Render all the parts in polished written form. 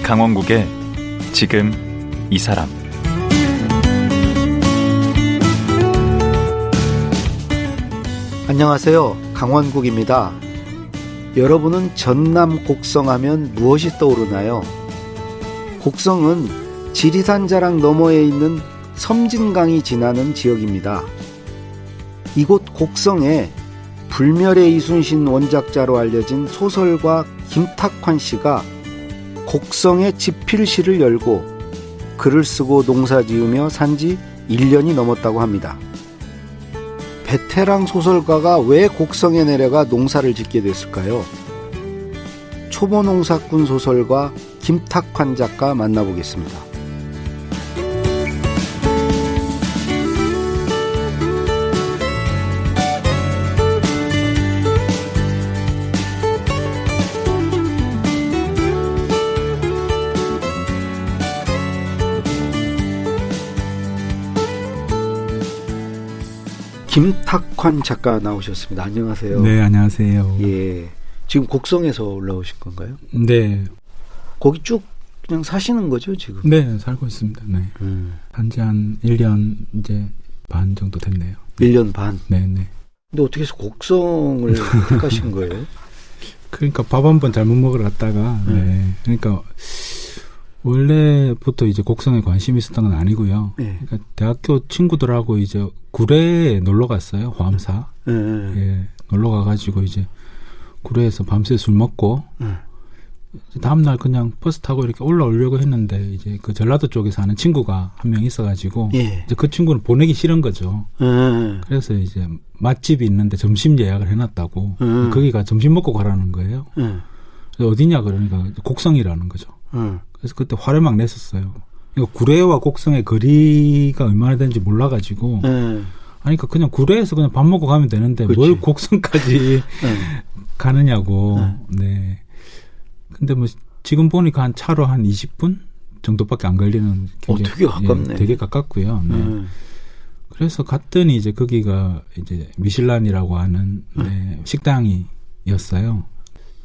강원국의 지금 이 사람. 안녕하세요. 강원국입니다. 여러분은 전남 곡성하면 무엇이 떠오르나요? 곡성은 지리산 자락 너머에 있는 섬진강이 지나는 지역입니다. 이곳 곡성에 불멸의 이순신 원작자로 알려진 소설가 김탁환 씨가 곡성에 집필실을 열고 글을 쓰고 농사지으며 산지 1년이 넘었다고 합니다. 베테랑 소설가가 왜 곡성에 내려가 농사를 짓게 됐을까요? 초보농사꾼 소설가 김탁환 작가 만나보겠습니다. 김탁환 작가 나오셨습니다. 안녕하세요. 네, 안녕하세요. 예, 지금 곡성에서 올라오신 건가요? 네. 거기 쭉 그냥 사시는 거죠, 지금? 네, 살고 있습니다. 네. 한지 한 1년 이제 반 정도 됐네요. 1년 반? 네, 네. 근데 어떻게 해서 곡성을 택하신 거예요? 그러니까 밥 한 번 잘못 먹으러 갔다가, 네. 그러니까 원래부터 이제 곡성에 관심이 있었던 건 아니고요. 네. 그러니까 대학교 친구들하고 이제 구례에 놀러 갔어요. 화엄사. 예, 놀러 가가지고 이제 구례에서 밤새 술 먹고 다음날 그냥 버스 타고 이렇게 올라오려고 했는데 이제 그 전라도 쪽에 사는 친구가 한 명 있어가지고 예. 이제 그 친구는 보내기 싫은 거죠. 그래서 이제 맛집이 있는데 점심 예약을 해놨다고 거기가 점심 먹고 가라는 거예요. 그래서 어디냐 그러니까 곡성이라는 거죠. 그래서 그때 화를 막 냈었어요. 구례와 곡성의 거리가 얼마나 되는지 몰라가지고 그러니까 그냥 구례에서 그냥 밥 먹고 가면 되는데 그치. 뭘 곡성까지 가느냐고. 네. 근데 뭐 지금 보니까 한 차로 한 20분 정도밖에 안 걸리는 되게 가깝네. 예, 되게 가깝고요. 네. 그래서 갔더니 이제 거기가 이제 미슐란이라고 하는 네, 식당이었어요.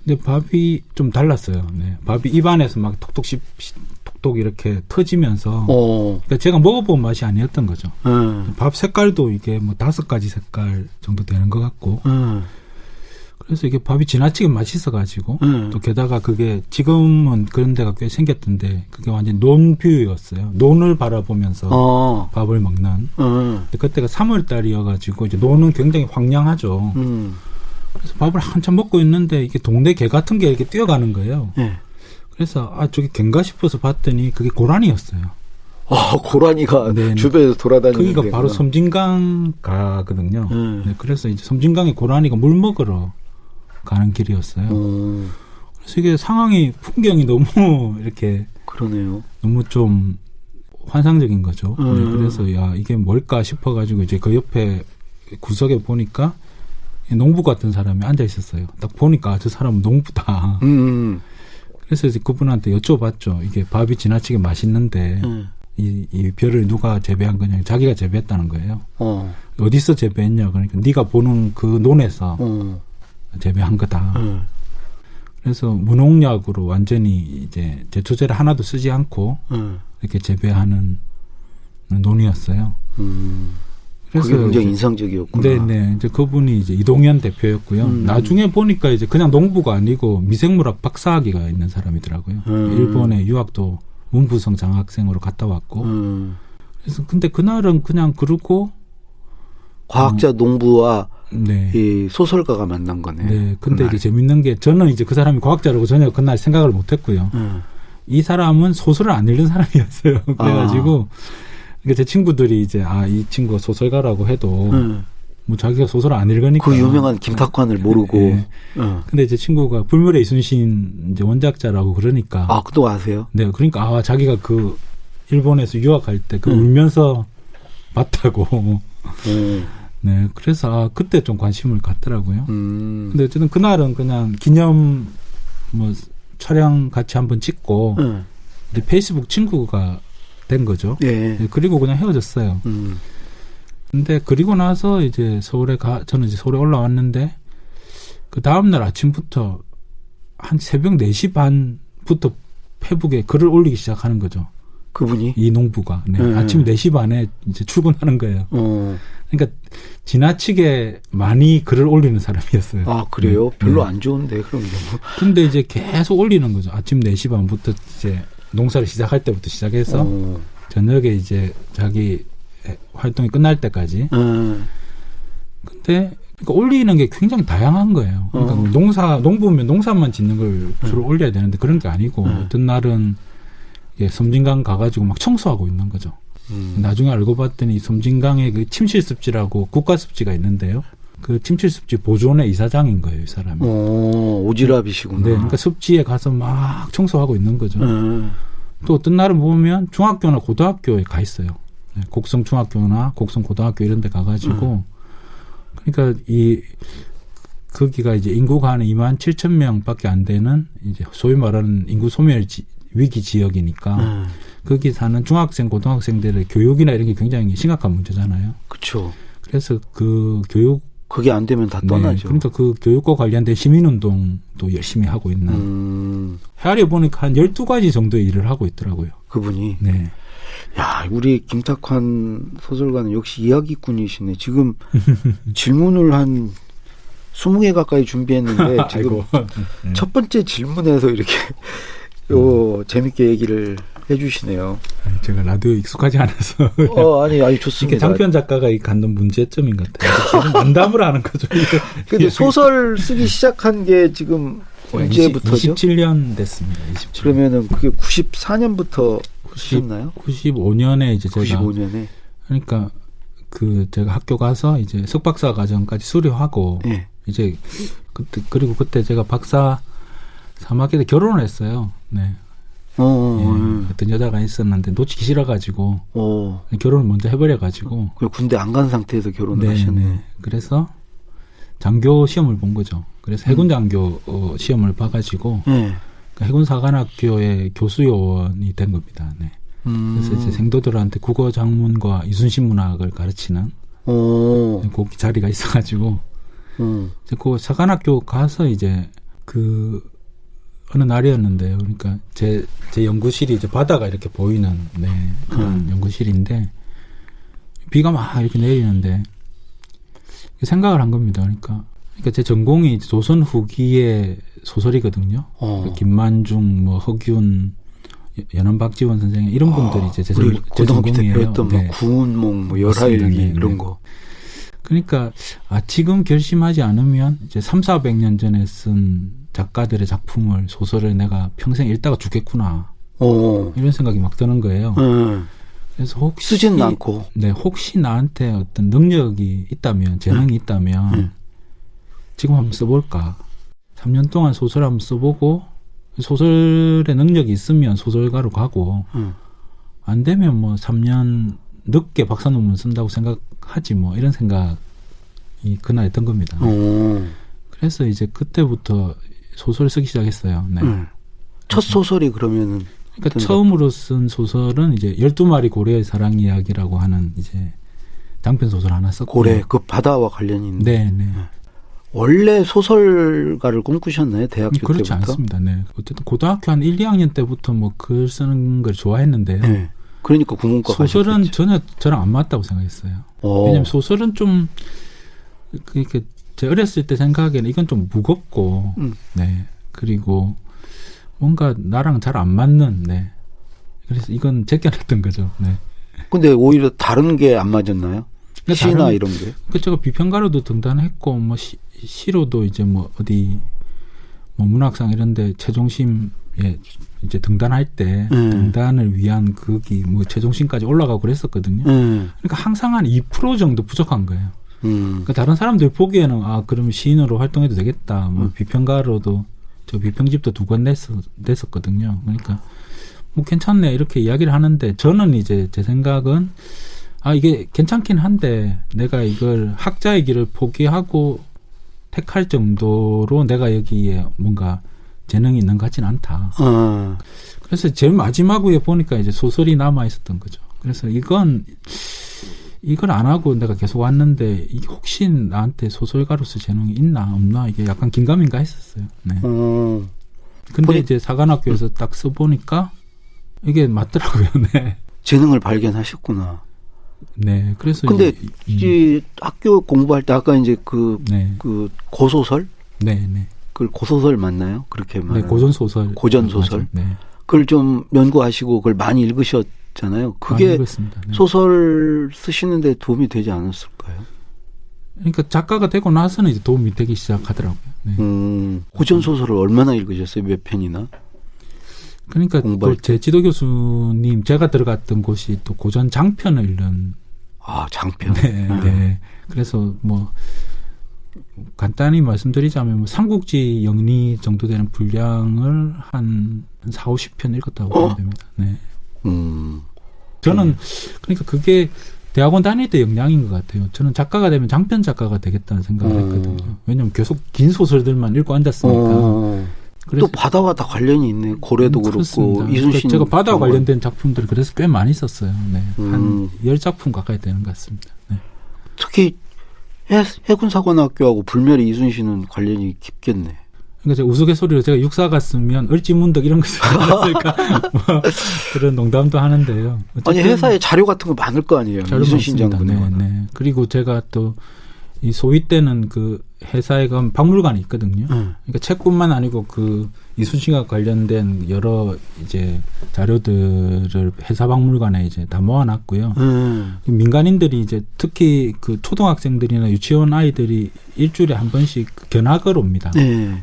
근데 밥이 좀 달랐어요. 네. 밥이 입안에서 막 톡톡 이렇게 터지면서 그러니까 제가 먹어본 맛이 아니었던 거죠. 밥 색깔도 이게 뭐 5가지 색깔 정도 되는 것 같고 그래서 이게 밥이 지나치게 맛있어가지고 또 게다가 그게 지금은 그런 데가 꽤 생겼던데 그게 완전 논뷰였어요. 논을 바라보면서 밥을 먹는. 근데 그때가 3월달이어가지고 이제 논은 굉장히 황량하죠. 그래서 밥을 한참 먹고 있는데 이게 동네 개 같은 게 이렇게 뛰어가는 거예요. 그래서 저게 갠가 싶어서 봤더니 그게 고라니였어요. 고라니가 네, 주변에서 돌아다니는 거기가 바로 섬진강 가거든요. 네, 그래서 이제 섬진강에 고라니가 물 먹으러 가는 길이었어요. 그래서 이게 상황이 풍경이 너무 이렇게 그러네요. 너무 좀 환상적인 거죠. 네, 그래서 야 이게 뭘까 싶어가지고 이제 그 옆에 구석에 보니까 농부 같은 사람이 앉아 있었어요. 딱 보니까 저 사람은 농부다. 그래서 이제 그분한테 여쭤봤죠. 이게 밥이 지나치게 맛있는데 이 벼를 누가 재배한 거냐? 자기가 재배했다는 거예요. 어디서 재배했냐? 그러니까 네가 보는 그 논에서 재배한 거다. 그래서 무농약으로 완전히 이제 제초제를 하나도 쓰지 않고 이렇게 재배하는 논이었어요. 그래서 그게 굉장히 인상적이었구나. 네. 이제 그분이 이제 이동현 대표였고요. 나중에 보니까 이제 그냥 농부가 아니고 미생물학 박사학위가 있는 사람이더라고요. 일본에 유학도 문부성 장학생으로 갔다 왔고. 그래서 근데 그날은 그냥 그러고 과학자 농부와 네. 이 소설가가 만난 거네. 네. 근데 그날. 이제 재밌는 게 저는 이제 그 사람이 과학자라고 전혀 그날 생각을 못 했고요. 이 사람은 소설을 안 읽는 사람이었어요. 그래가지고 그러니까 제 친구들이 이제 이 친구가 소설가라고 해도 뭐 자기가 소설을 안 읽으니까 그 유명한 김탁환을 모르고. 네. 근데 제 친구가 불멸의 이순신 이제 원작자라고 그러니까 또 아세요? 네, 그러니까 자기가 그 일본에서 유학할 때 그 울면서 봤다고. 네, 그래서 그때 좀 관심을 갖더라고요. 근데 어쨌든 그날은 그냥 기념 뭐 촬영 같이 한번 찍고 이제 페이스북 친구가 된 거죠. 예. 네, 그리고 그냥 헤어졌어요. 근데 그리고 나서 이제 저는 이제 서울에 올라왔는데 그 다음날 아침부터 한 새벽 4시 반부터 페북에 글을 올리기 시작하는 거죠. 그분이? 이 농부가. 네. 아침 4시 반에 이제 출근하는 거예요. 그러니까 지나치게 많이 글을 올리는 사람이었어요. 아, 그래요? 별로 안 좋은데, 그런 경우. 근데 이제 계속 올리는 거죠. 아침 4시 반부터 이제 농사를 시작할 때부터 시작해서 저녁에 이제 자기 활동이 끝날 때까지. 근데 그러니까 올리는 게 굉장히 다양한 거예요. 그러니까 농부면 농사만 짓는 걸 주로 올려야 되는데 그런 게 아니고 어떤 날은 섬진강 가가지고 막 청소하고 있는 거죠. 나중에 알고 봤더니 섬진강에 그 침실습지라고 국가습지가 있는데요. 그 침실습지 보존의 이사장인 거예요, 이 사람이. 오지랖이시구나. 네, 그러니까 습지에 가서 막 청소하고 있는 거죠. 또 어떤 날은 보면 중학교나 고등학교에 가 있어요. 네, 곡성 중학교나 곡성 고등학교 이런 데 가가지고 그러니까 거기가 이제 인구가 한 27,000명밖에 안 되는 이제 소위 말하는 인구 소멸 위기 지역이니까 거기 사는 중학생, 고등학생들의 교육이나 이런 게 굉장히 심각한 문제잖아요. 그렇죠. 그래서 그 교육 그게 안 되면 다 떠나죠. 그러니까 그 교육과 관련된 시민운동도 열심히 하고 있는. 헤아려 보니까 한 12가지 정도의 일을 하고 있더라고요. 그분이. 네. 야, 우리 김탁환 소설가는 역시 이야기꾼이시네. 지금 질문을 한 20개 가까이 준비했는데 지금 첫 번째 질문에서 이렇게 재밌게 얘기를 해주시네요. 제가 라디오에 익숙하지 않아서. 아니, 좋습니다. 이게 장편 작가가 갖는 문제점인 것 같아요. 만담을 하는 거죠. 근데 소설 쓰기 시작한 게 지금 언제부터죠? 27년 됐습니다. 27년. 그러면은 그게 94년부터 쓰셨나요? 95년에 이제 제가. 95년에. 그러니까 제가 학교 가서 이제 석박사 과정까지 수료하고. 네. 이제 그리고 그때 제가 박사 3학기 때 결혼을 했어요. 네. 어떤 여자가 있었는데 놓치기 싫어가지고 결혼을 먼저 해버려가지고 군대 안 간 상태에서 결혼을 하셨네. 네. 그래서 장교 시험을 본 거죠. 그래서 해군 장교 시험을 봐가지고 해군 사관학교의 교수 요원이 된 겁니다. 네. 그래서 이제 생도들한테 국어 작문과 이순신 문학을 가르치는 그 자리가 있어가지고 이제 그 사관학교 가서 이제 어느 날이었는데요. 그러니까 제 연구실이 이제 바다가 이렇게 보이는 그런 연구실인데 비가 막 이렇게 내리는데 생각을 한 겁니다. 그러니까 제 전공이 조선 후기의 소설이거든요. 그러니까 김만중, 허균, 연암박지원 선생님 이런 분들이 이제 제 전공이에요. 배웠던 구운몽, 열하일기 이런 거. 그러니까 지금 결심하지 않으면 이제 300-400년 전에 쓴 작가들의 작품을 소설을 내가 평생 읽다가 죽겠구나. 이런 생각이 막 드는 거예요. 그래서 혹시 쓰지는 않고. 네, 혹시 나한테 어떤 능력이 있다면, 재능이 있다면 지금 한번 써볼까. 3년 동안 소설 한번 써보고 소설의 능력이 있으면 소설가로 가고 안 되면 뭐 3년 늦게 박사 논문 쓴다고 생각하지 뭐 이런 생각이 그날 했던 겁니다. 그래서 이제 그때부터 소설을 쓰기 시작했어요. 네. 첫 소설이 그러면은 그러니까 처음으로 쓴 소설은 이제 12마리 고래의 사랑 이야기라고 하는 이제 장편 소설 하나 썼고 고래 그 바다와 관련이 있는데. 네. 원래 소설가를 꿈꾸셨나요? 대학교 그렇지 때부터? 그렇지 않습니다. 네. 어쨌든 고등학교 한 1, 2학년 때부터 뭐 글 쓰는 걸 좋아했는데요. 네. 그러니까 국문과 소설은 가셨겠죠. 전혀 저랑 안 맞다고 생각했어요. 왜냐하면 소설은 좀 그렇게 제 어렸을 때 생각에는 이건 좀 무겁고, 네. 그리고 뭔가 나랑 잘 안 맞는, 네. 그래서 이건 제껴냈던 거죠. 네. 근데 오히려 다른 게 안 맞았나요? 시나 이런 게? 그 제가 비평가로도 등단했고, 뭐 시로도 이제 뭐 어디 뭐 문학상 이런데 최종심에 이제 등단할 때 등단을 위한 거기 뭐 최종심까지 올라가고 그랬었거든요. 그러니까 항상 한 2% 정도 부족한 거예요. 그러니까 다른 사람들 보기에는 그럼 시인으로 활동해도 되겠다. 뭐 비평가로도 저 비평집도 2권 냈었거든요. 그러니까 뭐 괜찮네 이렇게 이야기를 하는데 저는 이제 제 생각은 이게 괜찮긴 한데 내가 이걸 학자의 길을 포기하고 택할 정도로 내가 여기에 뭔가 재능이 있는 것 같지는 않다. 그래서 제일 마지막 후에 보니까 이제 소설이 남아 있었던 거죠. 그래서 이걸 안 하고 내가 계속 왔는데 이게 혹시 나한테 소설가로서 재능이 있나 없나 이게 약간 긴가민가 했었어요. 네. 근데 이제 사관학교에서 딱 써보니까 이게 맞더라고요. 네. 재능을 발견하셨구나. 네. 그래서 근데 이제 학교 공부할 때 아까 이제 그 고소설? 네. 그걸 고소설 맞나요? 그렇게 말하는. 네, 고전소설. 고전소설. 네. 그걸 좀 연구하시고 그걸 많이 읽으셨잖아요. 그게 네. 소설 쓰시는데 도움이 되지 않았을까요? 그러니까 작가가 되고 나서는 이제 도움이 되기 시작하더라고요. 네. 고전소설을 얼마나 읽으셨어요? 몇 편이나? 그러니까 또 제 지도 교수님 제가 들어갔던 곳이 또 고전 장편을 읽는. 아, 장편. 네. 그래서 뭐 간단히 말씀드리자면 뭐 삼국지 영리 정도 되는 분량을 한 4, 50편 읽었다고 보면 됩니다. 네. 저는 그러니까 그게 대학원 다닐 때 역량인 것 같아요. 저는 작가가 되면 장편 작가가 되겠다는 생각을 했거든요. 왜냐하면 계속 긴 소설들만 읽고 앉았으니까. 또 바다와 다 관련이 있네. 고래도 그렇고 이순신. 제가 바다와 관련된 작품들을 그래서 꽤 많이 썼어요. 네. 한 10작품 가까이 되는 것 같습니다. 네. 특히 해군사관학교하고 불멸의 이순신은 관련이 깊겠네. 그러니까 제가 우스갯소리로 제가 육사 갔으면 을지문덕 이런 거 썼을까 뭐 그런 농담도 하는데요. 아니 회사에 자료 같은 거 많을 거 아니에요. 이순신 장군에. 네. 그리고 제가 또 이 소위 때는 그 회사에 가면 박물관이 있거든요. 그러니까 책뿐만 아니고 그 이순신과 관련된 여러 이제 자료들을 회사 박물관에 이제 다 모아놨고요. 민간인들이 이제 특히 그 초등학생들이나 유치원 아이들이 일주일에 한 번씩 견학을 옵니다.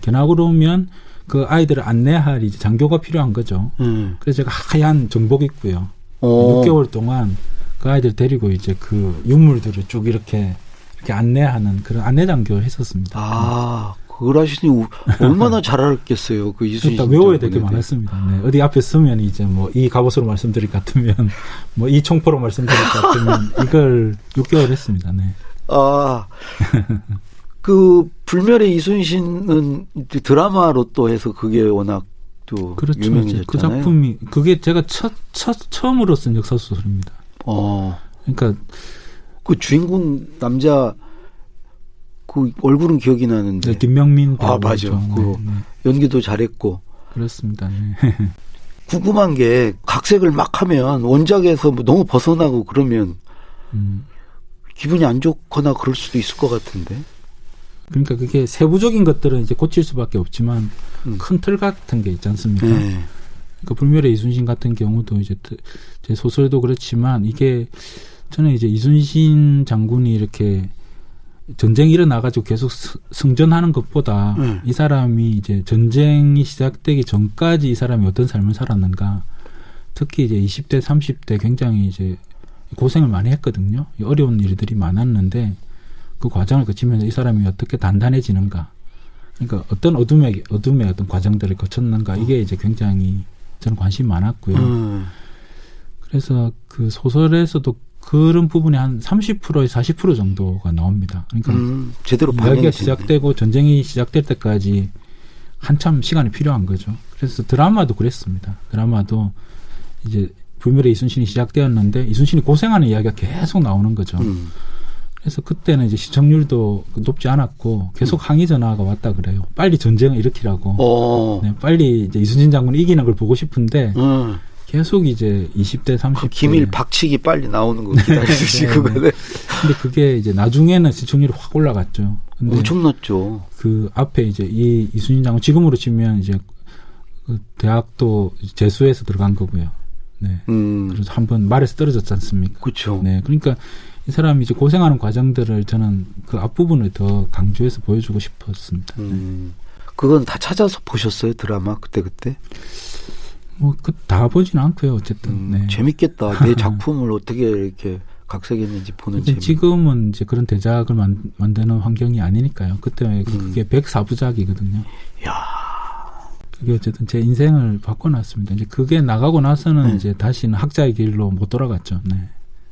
견학을 오면 그 아이들을 안내할 이제 장교가 필요한 거죠. 그래서 제가 하얀 정복 입고요. 6개월 동안 그 아이들 데리고 이제 그 유물들을 쭉 이렇게 안내하는 그런 안내 장교를 했었습니다. 아, 그걸 하시니 얼마나 잘 알았겠어요. 그 이순신 장군에 외워야 될 게 많았습니다. 네. 어디 앞에 쓰면 이제 뭐 이 갑옷으로 말씀드릴 것 같으면 뭐 이 총포로 말씀드릴 것 같으면 이걸 6개월 했습니다. 네. 아, 그 불멸의 이순신은 드라마로 또 해서 그게 워낙 또 그렇죠. 유명해졌잖아요. 그 작품이 그게 제가 처음으로 쓴 역사 소설입니다. 그러니까 그 주인공 남자 그 얼굴은 기억이 나는데. 네, 김명민. 아, 맞아. 그 연기도 잘했고. 그렇습니다. 네. 궁금한 게 각색을 막 하면 원작에서 뭐 너무 벗어나고 그러면 기분이 안 좋거나 그럴 수도 있을 것 같은데. 그러니까 그게 세부적인 것들은 이제 고칠 수밖에 없지만 큰 틀 같은 게 있지 않습니까? 그러니까 불멸의 이순신 같은 경우도 이제 제 소설도 그렇지만 이게 저는 이제 이순신 장군이 이렇게 전쟁이 일어나가지고 계속 승전하는 것보다 이 사람이 이제 전쟁이 시작되기 전까지 이 사람이 어떤 삶을 살았는가. 특히 이제 20대, 30대 굉장히 이제 고생을 많이 했거든요. 어려운 일들이 많았는데 그 과정을 거치면서 이 사람이 어떻게 단단해지는가. 그러니까 어떤 어둠의 어떤 과정들을 거쳤는가. 이게 이제 굉장히 저는 관심이 많았고요. 그래서 그 소설에서도 그런 부분이 한 30%에서 40% 정도가 나옵니다. 그러니까 제대로 이야기가 시작되고 전쟁이 시작될 때까지 한참 시간이 필요한 거죠. 그래서 드라마도 그랬습니다. 드라마도 이제 불멸의 이순신이 시작되었는데 이순신이 고생하는 이야기가 계속 나오는 거죠. 그래서 그때는 이제 시청률도 높지 않았고 계속 항의 전화가 왔다 그래요. 빨리 전쟁을 일으키라고. 네, 빨리 이제 이순신 장군이 이기는 걸 보고 싶은데 계속 이제 20대, 30대. 그 기밀 박치기 빨리 나오는 거 기다리시고. 근데 그게 이제 나중에는 시청률이 확 올라갔죠. 근데 엄청났죠. 그 앞에 이제 이 이순신 장군 지금으로 치면 이제 그 대학도 재수해서 들어간 거고요. 네. 그래서 한번 말에서 떨어졌지 않습니까? 그렇죠. 네. 그러니까 이 사람이 이제 고생하는 과정들을 저는 그 앞부분을 더 강조해서 보여주고 싶었습니다. 그건 다 찾아서 보셨어요? 드라마 그때? 뭐 다 보지는 않고요. 어쨌든 네. 재밌겠다. 내 작품을 어떻게 이렇게 각색했는지 보는 재미. 지금은 이제 그런 대작을 만드는 환경이 아니니까요. 그때 그게 104부작이거든요. 야, 그게 어쨌든 제 인생을 바꿔놨습니다. 이제 그게 나가고 나서는 이제 다시는 학자의 길로 못 돌아갔죠. 네.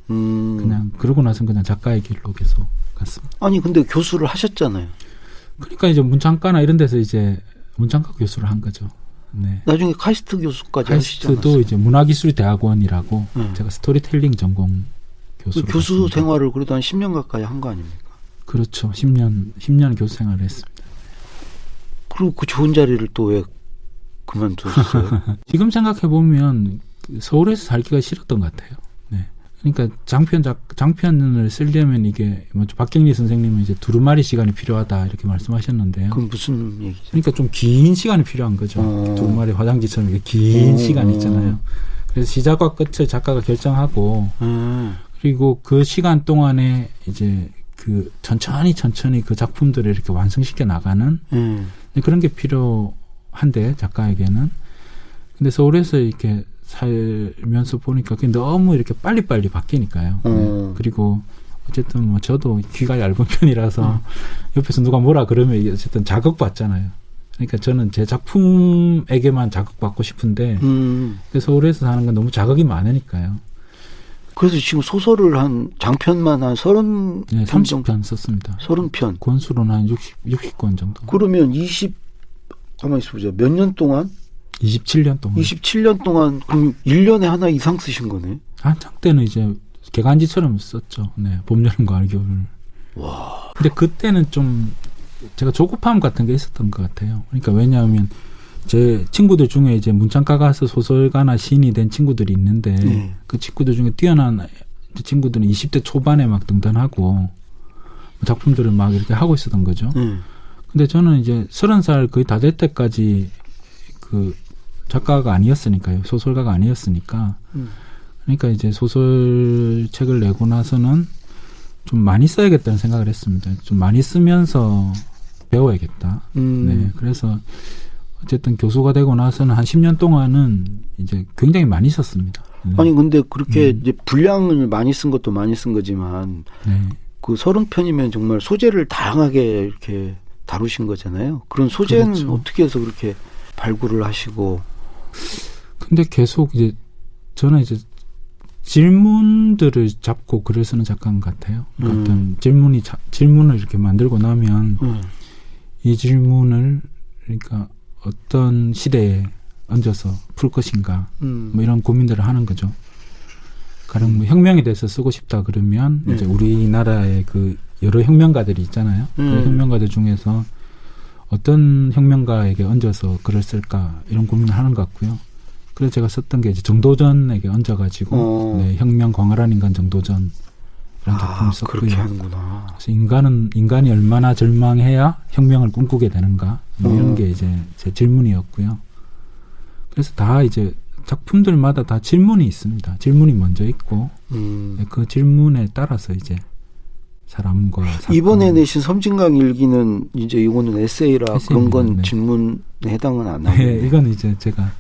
그냥 그러고 나서는 그냥 작가의 길로 계속 갔습니다. 아니 근데 교수를 하셨잖아요. 그러니까 이제 문창과나 이런 데서 이제 문창과 교수를 한 거죠. 네. 나중에 카이스트 교수까지 하시지 않았어요? 카이스트도 이제 문화기술대학원이라고 제가 스토리텔링 전공 교수로 교수 갔습니다. 생활을 그래도 한 10년 가까이 한 거 아닙니까? 그렇죠. 10년 교수 생활을 했습니다. 그리고 그 좋은 자리를 또 왜 그만두셨어요? 지금 생각해 보면 서울에서 살기가 싫었던 것 같아요. 네. 그러니까 장편을 쓰려면 이게 뭐 박경리 선생님은 이제 두루마리 시간이 필요하다 이렇게 말씀하셨는데요. 그럼 무슨 얘기죠? 그러니까 좀 긴 시간이 필요한 거죠. 두루마리 화장지처럼 이렇게 긴 시간 있잖아요. 그래서 시작과 끝을 작가가 결정하고 그리고 그 시간 동안에 이제 그 천천히 그 작품들을 이렇게 완성시켜 나가는 그런 게 필요한데 작가에게는. 근데 서울에서 이렇게 살면서 보니까 그게 너무 이렇게 빨리빨리 바뀌니까요. 네. 그리고 어쨌든 뭐 저도 귀가 얇은 편이라서 옆에서 누가 뭐라 그러면 어쨌든 자극받잖아요. 그러니까 저는 제 작품에게만 자극받고 싶은데 서울에서 사는 건 너무 자극이 많으니까요. 그래서 지금 소설을 한 장편만 한 30편 썼습니다. 30편. 권수로는 한 60권 정도. 그러면 가만히 있어보자. 몇 년 동안? 27년 동안. 27년 동안 그럼 1년에 하나 이상 쓰신 거네. 한창 때는 이제 개간지처럼 썼죠. 네, 봄, 여름, 가을, 겨울. 와. 근데 그때는 좀 제가 조급함 같은 게 있었던 것 같아요. 그러니까 왜냐하면 제 친구들 중에 이제 문창가 가서 소설가나 시인이 된 친구들이 있는데 그 친구들 중에 뛰어난 친구들은 20대 초반에 막 등단하고 작품들을 막 이렇게 하고 있었던 거죠. 근데 저는 이제 30살 거의 다 될 때까지 그 작가가 아니었으니까요. 소설가가 아니었으니까. 그러니까 이제 소설책을 내고 나서는 좀 많이 써야겠다는 생각을 했습니다. 좀 많이 쓰면서 배워야겠다. 네. 그래서 어쨌든 교수가 되고 나서는 한 10년 동안은 이제 굉장히 많이 썼습니다. 네. 아니 근데 그렇게 이제 분량을 많이 쓴 것도 많이 쓴 거지만 그 30편이면 정말 소재를 다양하게 이렇게 다루신 거잖아요. 그런 소재는 그렇죠. 어떻게 해서 그렇게 발굴을 하시고. 근데 계속 이제 저는 이제 질문들을 잡고 글을 쓰는 작가인 것 같아요. 어떤 질문을 이렇게 만들고 나면 이 질문을 그러니까 어떤 시대에 얹어서 풀 것인가 뭐 이런 고민들을 하는 거죠. 가령 뭐 혁명에 대해서 쓰고 싶다 그러면 이제 우리나라의 그 여러 혁명가들이 있잖아요. 그 혁명가들 중에서 어떤 혁명가에게 얹어서 글을 쓸까 이런 고민을 하는 것 같고요. 그래서 제가 썼던 게 이제 정도전에게 얹어가지고 네, 혁명 광활한 인간 정도전 이런 작품을 썼고요. 그렇게 하는구나. 그래서 인간이 얼마나 절망해야 혁명을 꿈꾸게 되는가 뭐 이런 게 이제 제 질문이었고요. 그래서 다 이제 작품들마다 다 질문이 있습니다. 질문이 먼저 있고 네, 그 질문에 따라서 이제 사람과 사건. 이번에 내신 섬진강 일기는 이제 이거는 에세이라 그런 건 네. 질문에 해당은 안 하고. 네, 이건 이제 제가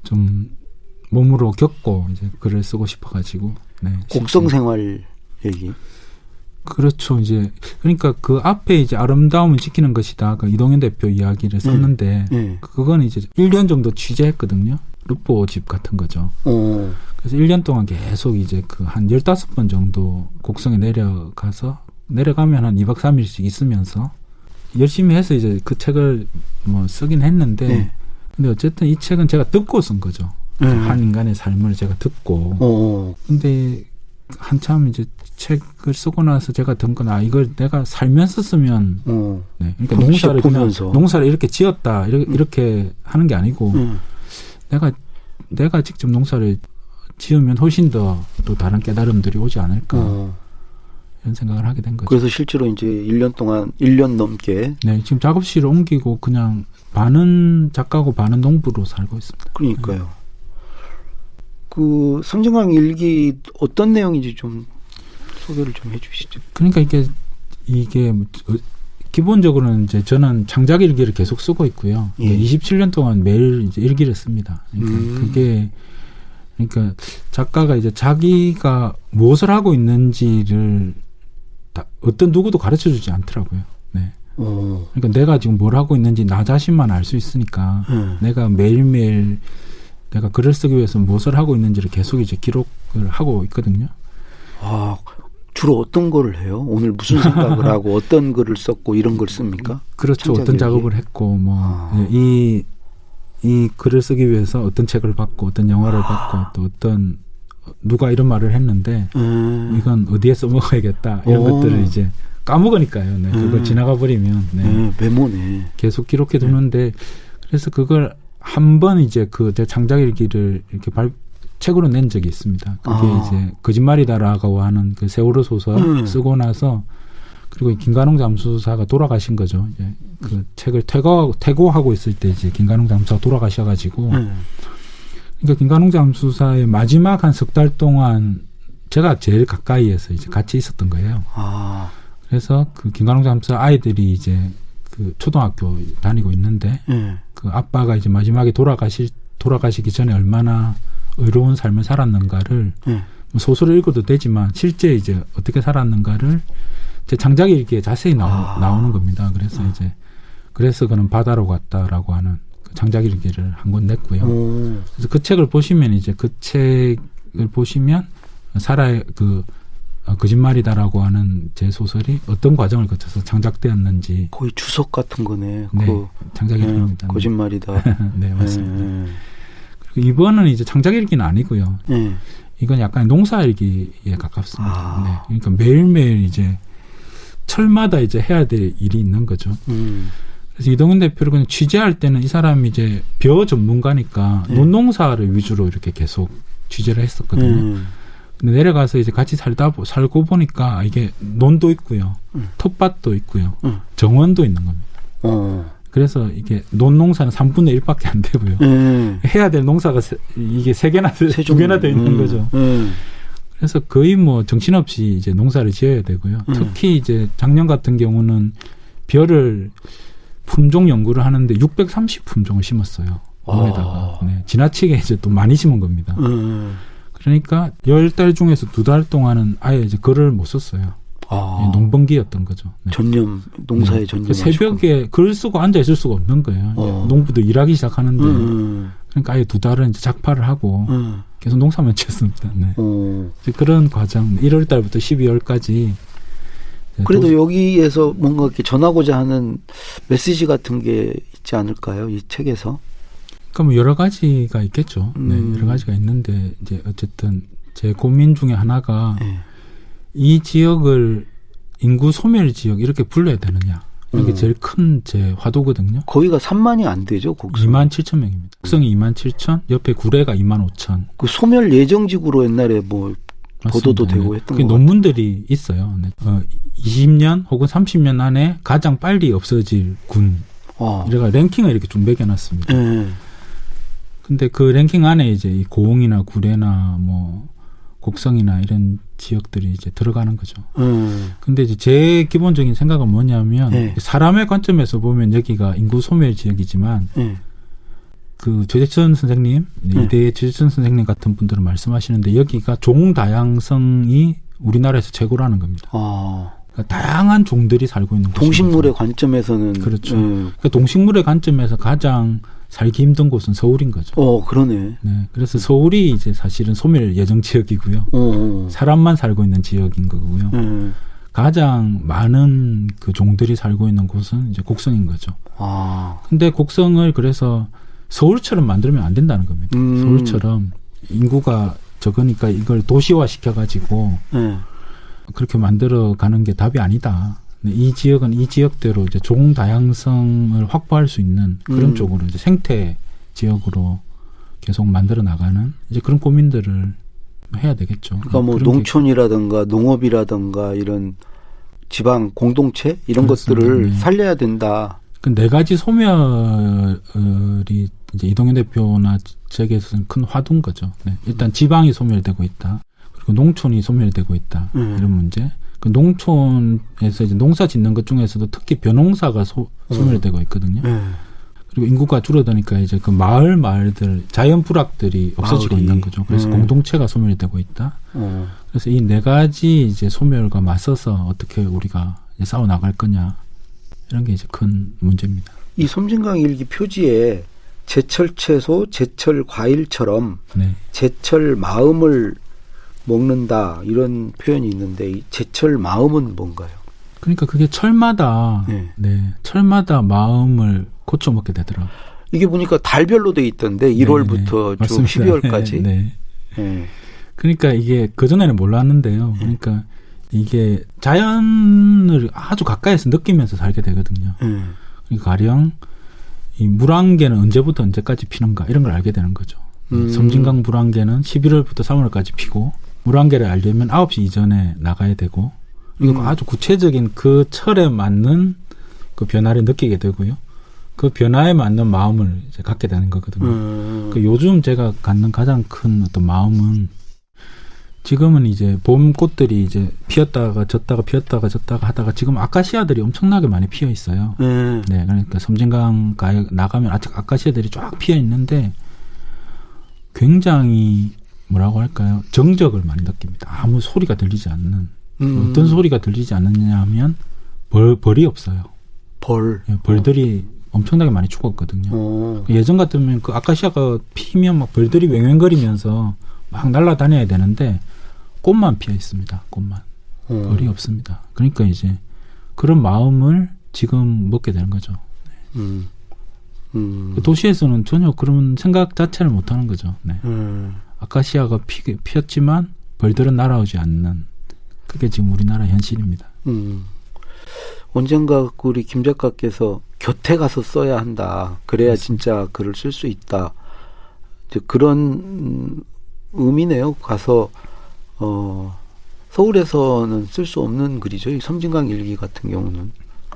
좀 몸으로 겪고 이제 글을 쓰고 싶어가지고. 네, 곡성 생활 얘기. 그렇죠. 이제 그러니까 그 앞에 이제 아름다움을 지키는 것이다. 그 이동현 대표 이야기를 썼는데 그건 이제 1년 정도 취재했거든요. 르포집 같은 거죠. 그래서 1년 동안 계속 이제 그 한 15번 정도 곡성에 내려가면 한 2박 3일씩 있으면서 열심히 해서 이제 그 책을 뭐 쓰긴 했는데 근데 어쨌든 이 책은 제가 듣고 쓴 거죠. 한 인간의 삶을 제가 듣고. 근데 한참 이제 책을 쓰고 나서 제가 든 건 이걸 내가 살면서 쓰면 네. 그러니까 농사를 이렇게 지었다 이렇게 하는 게 아니고 내가 직접 농사를 지으면 훨씬 더 또 다른 깨달음들이 오지 않을까 이런 생각을 하게 된 거죠. 그래서 실제로 이제 1년 넘게 네, 지금 작업실을 옮기고 그냥 반은 작가고 반은 농부로 살고 있습니다. 그러니까요. 네. 그 섬진강 일기 어떤 내용인지 좀 소개를 좀 해주시죠. 그러니까 이게 기본적으로는 이제 저는 창작 일기를 계속 쓰고 있고요. 27년 동안 매일 이제 일기를 씁니다. 그러니까 그게 그러니까 작가가 이제 자기가 무엇을 하고 있는지를 어떤 누구도 가르쳐주지 않더라고요. 네. 그러니까 내가 지금 뭘 하고 있는지 나 자신만 알 수 있으니까 내가 매일매일 내가 글을 쓰기 위해서 무엇을 하고 있는지를 계속 이제 기록을 하고 있거든요. 주로 어떤 거를 해요? 오늘 무슨 생각을 하고 어떤 글을 썼고 이런 걸 씁니까? 그렇죠. 어떤 작업을 했고 이 글을 쓰기 위해서 어떤 책을 봤고 어떤 영화를 봤고 또 어떤 누가 이런 말을 했는데 이건 어디에 써먹어야겠다 이런 것들을 이제 까먹으니까요. 네. 그걸 지나가 버리면 메모네. 계속 계속 기록해 두는데 그래서 그걸 한 번 이제 제 창작일기를 이렇게 책으로 낸 적이 있습니다. 그게 이제 거짓말이다라고 하는 그 세월호 소설 쓰고 나서 그리고 김관홍 잠수사가 돌아가신 거죠. 이제 그 책을 퇴고하고 있을 때 이제 김관홍 잠수사가 돌아가셔가지고 그러니까 김관홍 잠수사의 마지막 한 석 달 동안 제가 제일 가까이에서 이제 같이 있었던 거예요. 그래서 그 김관홍 잠수사 아이들이 이제 그 초등학교 다니고 있는데 그 아빠가 이제 마지막에 돌아가시기 전에 얼마나 의로운 삶을 살았는가를 소설을 읽어도 되지만 실제 이제 어떻게 살았는가를 제 창작일기에 자세히 나오는 겁니다. 그래서 이제 그래서 그는 바다로 갔다라고 하는 그 창작일기를 한 권 냈고요. 그래서 그 책을 보시면 이제 그 책을 보시면 거짓말이다라고 하는 제 소설이 어떤 과정을 거쳐서 창작되었는지 거의 주석 같은 거네. 네, 창작일기입니다. 거짓말이다. 네, 맞습니다. 그리고 이번은 이제 창작일기는 아니고요. 이건 약간 농사일기에 가깝습니다. 네, 그러니까 매일매일 이제 철마다 이제 해야 될 일이 있는 거죠. 그래서 이동현 대표를 그냥 취재할 때는 이 사람이 이제 벼 전문가니까 논농사를 위주로 이렇게 계속 취재를 했었거든요. 근데 내려가서 이제 같이 살고 보니까 이게 논도 있고요. 텃밭도 있고요. 정원도 있는 겁니다. 그래서 이게 논농사는 3분의 1밖에 안 되고요. 해야 될 농사가 이게 3개나, 2개나 돼 있는 거죠. 그래서 거의 뭐 정신없이 이제 농사를 지어야 되고요. 특히 이제 작년 같은 경우는 벼를 품종 연구를 하는데 630품종을 심었어요. 논에다가. 네, 지나치게 이제 또 많이 심은 겁니다. 그러니까 10달 중에서 2달 동안은 아예 이제 글을 못 썼어요. 농번기였던 거죠. 네. 전념, 농사에 전념. 새벽에 글 쓰고 앉아 있을 수가 없는 거예요. 농부도 일하기 시작하는데. 그러니까 아예 2달은 이제 작파를 하고 계속 농사만 지었습니다. 네. 그런 과정, 1월 달부터 12월까지. 그래도 여기에서 뭔가 이렇게 전하고자 하는 메시지 같은 게 있지 않을까요? 이 책에서? 그러니까 뭐 여러 가지가 있겠죠. 네, 여러 가지가 있는데 이제 어쨌든 제 고민 중에 하나가 이 지역을 인구 소멸 지역 이렇게 불러야 되느냐. 이게 제일 큰 제 화두거든요. 거기가 3만이 안 되죠, 곡성. 27,000명입니다. 곡성이 27,000, 옆에 구례가 25,000. 그 소멸 예정지구로 옛날에 뭐 보도도 맞습니다. 되고 했던 그 거 논문들이 있어요. 네. 20년 혹은 30년 안에 가장 빨리 없어질 군. 이래가 랭킹을 이렇게 좀 매겨놨습니다. 근데 그 랭킹 안에 이제 이 고흥이나 구례나 뭐 곡성이나 이런 지역들이 이제 들어가는 거죠. 근데 이제 제 기본적인 생각은 뭐냐면 사람의 관점에서 보면 여기가 인구 소멸 지역이지만 그 최재천 선생님, 이대의 최재천 선생님 같은 분들은 말씀하시는데 여기가 종 다양성이 우리나라에서 최고라는 겁니다. 그러니까 다양한 종들이 살고 있는 곳이죠. 동식물의 관점에서는 그렇죠. 그러니까 동식물의 관점에서 가장 살기 힘든 곳은 서울인 거죠. 그러네. 네, 그래서 서울이 이제 사실은 소멸 예정 지역이고요. 사람만 살고 있는 지역인 거고요. 가장 많은 그 종들이 살고 있는 곳은 이제 곡성인 거죠. 근데 곡성을 그래서 서울처럼 만들면 안 된다는 겁니다. 서울처럼 인구가 적으니까 이걸 도시화 시켜가지고 그렇게 만들어가는 게 답이 아니다. 이 지역은 이 지역대로 이제 종 다양성을 확보할 수 있는 그런 쪽으로 이제 생태 지역으로 계속 만들어 나가는 이제 그런 고민들을 해야 되겠죠. 그러니까 뭐 농촌이라든가 농업이라든가 이런 지방 공동체 이런 그렇습니다. 것들을 살려야 된다. 그 네 가지 소멸이 이제 이동현 대표나 책에서는 큰 화두인 거죠. 네. 일단 지방이 소멸되고 있다. 그리고 농촌이 소멸되고 있다. 이런 문제. 그 농촌에서 이제 농사 짓는 것 중에서도 특히 벼농사가 소멸되고 있거든요. 그리고 인구가 줄어드니까 이제 그 마을들, 자연 부락들이 없어지고 있는 거죠. 그래서 공동체가 소멸되고 있다. 그래서 이 네 가지 이제 소멸과 맞서서 어떻게 우리가 이제 싸워 나갈 거냐. 이런 게 이제 큰 문제입니다. 이 섬진강 일기 표지에 제철 채소, 제철 과일처럼 제철 마음을 먹는다 이런 표현이 있는데 이 제철 마음은 뭔가요? 그러니까 그게 철마다 철마다 마음을 고쳐 먹게 되더라고요. 이게 보니까 달별로 돼 있던데 1월부터 쭉 12월까지. 그러니까 이게 그전에는 몰랐는데요. 그러니까 이게 자연을 아주 가까이서 느끼면서 살게 되거든요. 그러니까 가령 이 물안개는 언제부터 언제까지 피는가 이런 걸 알게 되는 거죠. 섬진강 물안개는 11월부터 3월까지 피고 물안개를 알려면 9시 이전에 나가야 되고 그리고 아주 구체적인 그 철에 맞는 그 변화를 느끼게 되고요. 그 변화에 맞는 마음을 이제 갖게 되는 거거든요. 그 요즘 제가 갖는 가장 큰 어떤 마음은 지금은 이제 봄 꽃들이 이제 피었다가 졌다가 피었다가 졌다가 하다가 지금 아카시아들이 엄청나게 많이 피어 있어요. 네, 그러니까 섬진강 나가면 아직 아카시아들이 쫙 피어 있는데 굉장히 뭐라고 할까요? 정적을 많이 느낍니다. 아무 소리가 들리지 않는 어떤 소리가 들리지 않느냐 하면 벌이 없어요. 네, 벌들이 엄청나게 많이 죽었거든요. 예전 같으면 그 아카시아가 피면 막 벌들이 왱왱거리면서 막 날아다녀야 되는데 꽃만 피어 있습니다. 꽃만. 벌이 없습니다. 그러니까 이제 그런 마음을 지금 먹게 되는 거죠. 네. 도시에서는 전혀 그런 생각 자체를 못 하는 거죠. 네. 아카시아가 피었지만 벌들은 날아오지 않는 그게 지금 우리나라 현실입니다. 언젠가 우리 김 작가께서 곁에 가서 써야 한다. 그래야 맞습니다. 진짜 글을 쓸 수 있다. 이제 그런 의미네요. 가서 서울에서는 쓸 수 없는 글이죠. 이 섬진강 일기 같은 경우는.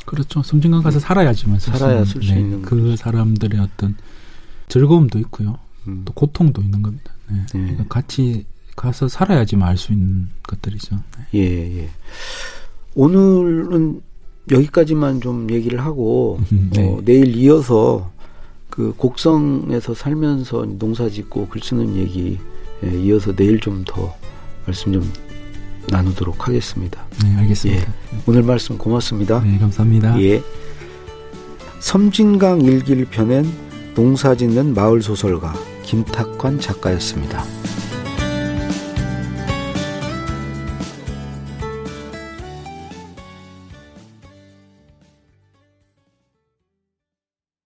그렇죠. 섬진강 가서 살아야지만 살아야 쓸 수 있는 그 글이죠. 사람들의 어떤 즐거움도 있고요. 또 고통도 있는 겁니다. 네. 그러니까 같이 가서 살아야지만 알 수 있는 것들이죠. 네. 예. 오늘은 여기까지만 좀 얘기를 하고 내일 이어서 그 곡성에서 살면서 농사짓고 글 쓰는 얘기 이어서 내일 좀 더 말씀 좀 나누도록 하겠습니다. 네, 알겠습니다. 예. 오늘 말씀 고맙습니다. 네, 감사합니다. 예. 섬진강 일기를 펴낸 농사짓는 마을소설가 김탁환 작가였습니다.